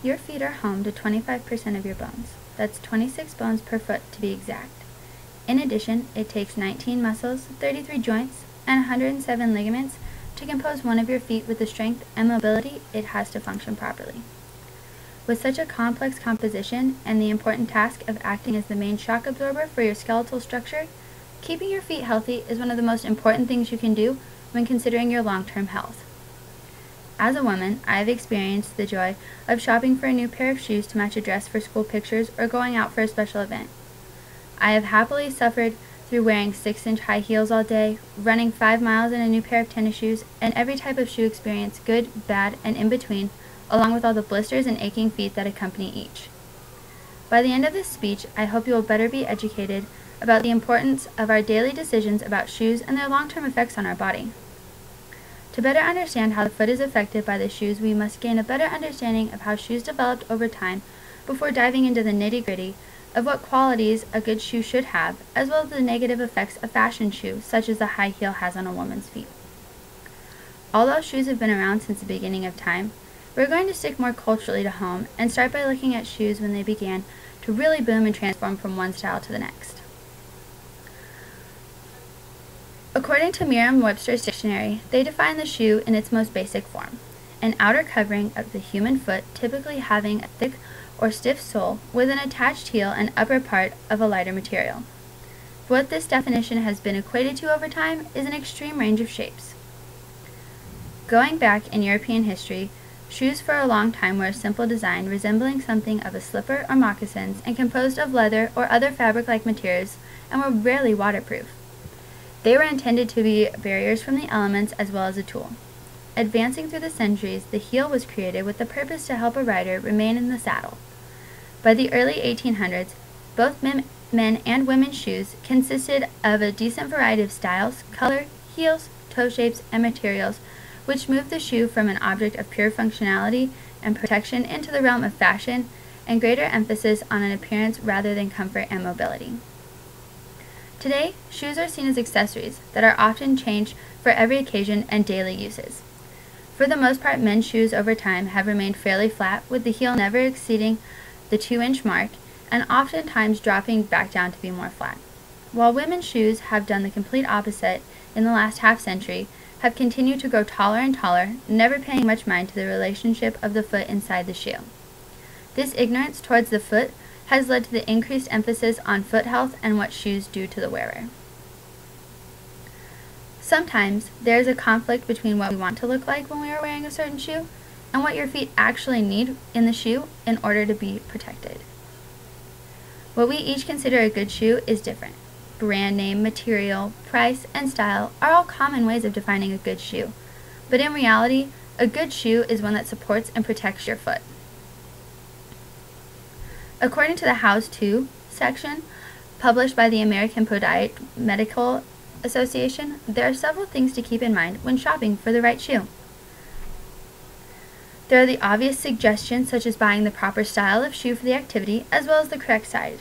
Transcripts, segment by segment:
Your feet are home to 25% of your bones. That's 26 bones per foot to be exact. In addition, it takes 19 muscles, 33 joints, and 107 ligaments to compose one of your feet with the strength and mobility it has to function properly. With such a complex composition and the important task of acting as the main shock absorber for your skeletal structure, keeping your feet healthy is one of the most important things you can do when considering your long-term health. As a woman, I have experienced the joy of shopping for a new pair of shoes to match a dress for school pictures or going out for a special event. I have happily suffered through wearing 6-inch high heels all day, running 5 miles in a new pair of tennis shoes, and every type of shoe experience, good, bad, and in between, along with all the blisters and aching feet that accompany each. By the end of this speech, I hope you will better be educated about the importance of our daily decisions about shoes and their long-term effects on our body. To better understand how the foot is affected by the shoes, we must gain a better understanding of how shoes developed over time before diving into the nitty-gritty of what qualities a good shoe should have, as well as the negative effects a fashion shoe, such as the high heel, has on a woman's feet. Although shoes have been around since the beginning of time, we're going to stick more culturally to home and start by looking at shoes when they began to really boom and transform from one style to the next. According to Merriam-Webster's dictionary, they define the shoe in its most basic form: an outer covering of the human foot, typically having a thick or stiff sole with an attached heel and upper part of a lighter material. What this definition has been equated to over time is an extreme range of shapes. Going back in European history, shoes for a long time were a simple design resembling something of a slipper or moccasins and composed of leather or other fabric-like materials and were rarely waterproof. They were intended to be barriers from the elements as well as a tool. Advancing through the centuries, the heel was created with the purpose to help a rider remain in the saddle. By the early 1800s, both men and women's shoes consisted of a decent variety of styles, color, heels, toe shapes, and materials, which moved the shoe from an object of pure functionality and protection into the realm of fashion and greater emphasis on an appearance rather than comfort and mobility. Today, shoes are seen as accessories that are often changed for every occasion and daily uses. For the most part, men's shoes over time have remained fairly flat, with the heel never exceeding the 2-inch mark and oftentimes dropping back down to be more flat. While women's shoes have done the complete opposite in the last half-century, have continued to grow taller and taller, never paying much mind to the relationship of the foot inside the shoe. This ignorance towards the foot has led to the increased emphasis on foot health and what shoes do to the wearer. Sometimes there is a conflict between what we want to look like when we are wearing a certain shoe and what your feet actually need in the shoe in order to be protected. What we each consider a good shoe is different. Brand name, material, price, and style are all common ways of defining a good shoe, but in reality, a good shoe is one that supports and protects your foot. According to the How's To section, published by the American Podiatric Medical Association, there are several things to keep in mind when shopping for the right shoe. There are the obvious suggestions, such as buying the proper style of shoe for the activity, as well as the correct size.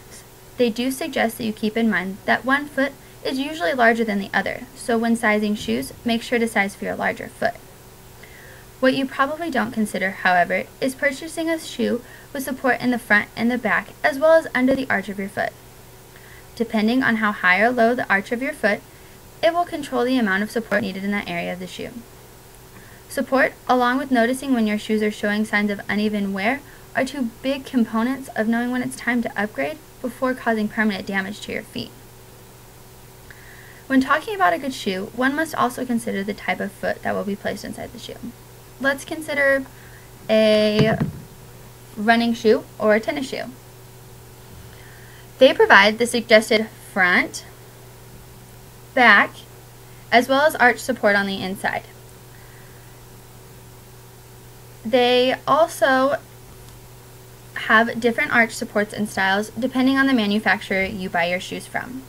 They do suggest that you keep in mind that one foot is usually larger than the other, so when sizing shoes, make sure to size for your larger foot. What you probably don't consider, however, is purchasing a shoe with support in the front and the back, as well as under the arch of your foot. Depending on how high or low the arch of your foot, it will control the amount of support needed in that area of the shoe. Support, along with noticing when your shoes are showing signs of uneven wear, are two big components of knowing when it's time to upgrade before causing permanent damage to your feet. When talking about a good shoe, one must also consider the type of foot that will be placed inside the shoe. Let's consider a running shoe or a tennis shoe. They provide the suggested front, back, as well as arch support on the inside. They also have different arch supports and styles depending on the manufacturer you buy your shoes from.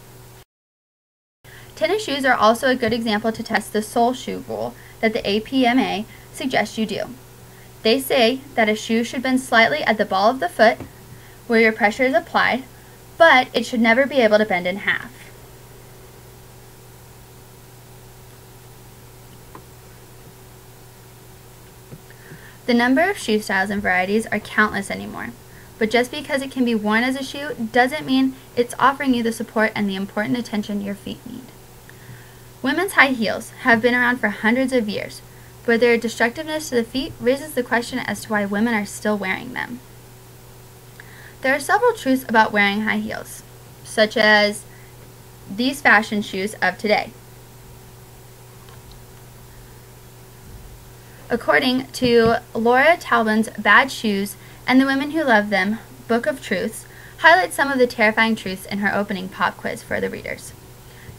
Tennis shoes are also a good example to test the sole shoe rule that the APMA suggests you do. They say that a shoe should bend slightly at the ball of the foot where your pressure is applied, but it should never be able to bend in half. The number of shoe styles and varieties are countless anymore, but just because it can be worn as a shoe doesn't mean it's offering you the support and the important attention your feet need. Women's high heels have been around for hundreds of years, but their destructiveness to the feet raises the question as to why women are still wearing them. There are several truths about wearing high heels, such as these fashion shoes of today. According to Laura Talbin's Bad Shoes and the Women Who Love Them Book of Truths, highlights some of the terrifying truths in her opening pop quiz for the readers.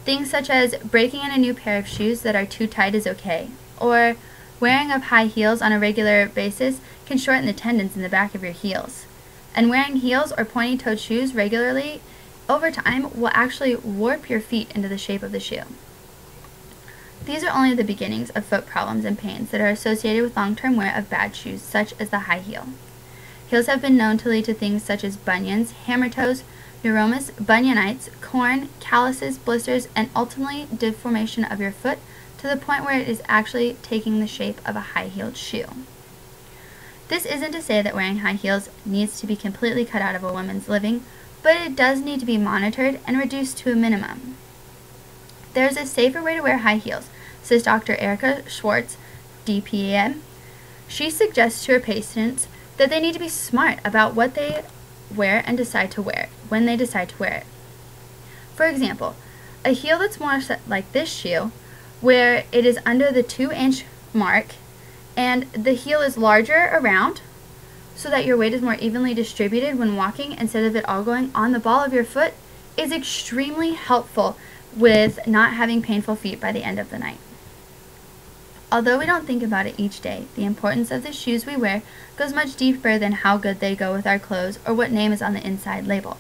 Things such as breaking in a new pair of shoes that are too tight is okay, or wearing of high heels on a regular basis can shorten the tendons in the back of your heels, and wearing heels or pointy-toed shoes regularly over time will actually warp your feet into the shape of the shoe. These are only the beginnings of foot problems and pains that are associated with long-term wear of bad shoes such as the high heel. Heels have been known to lead to things such as bunions, hammer toes, neuromas, bunionitis, corn, calluses, blisters, and ultimately deformation of your foot to the point where it is actually taking the shape of a high-heeled shoe. This isn't to say that wearing high heels needs to be completely cut out of a woman's living, but it does need to be monitored and reduced to a minimum. There is a safer way to wear high heels, says Dr. Erica Schwartz, DPAM. She suggests to her patients that they need to be smart about what they wear and decide to wear when they decide to wear it. For example, a heel that's more like this shoe, where it is under the 2-inch mark and the heel is larger around so that your weight is more evenly distributed when walking instead of it all going on the ball of your foot, is extremely helpful with not having painful feet by the end of the night. Although we don't think about it each day, the importance of the shoes we wear goes much deeper than how good they go with our clothes or what name is on the inside label.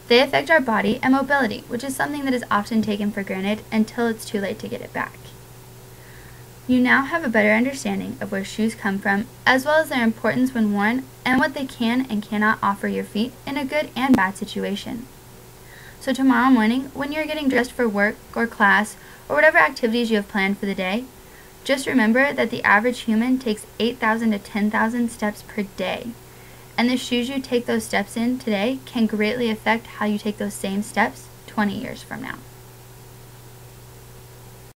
They affect our body and mobility, which is something that is often taken for granted until it's too late to get it back. You now have a better understanding of where shoes come from, as well as their importance when worn and what they can and cannot offer your feet in a good and bad situation. So tomorrow morning, when you're getting dressed for work or class or whatever activities you have planned for the day, just remember that the average human takes 8,000 to 10,000 steps per day, and the shoes you take those steps in today can greatly affect how you take those same steps 20 years from now.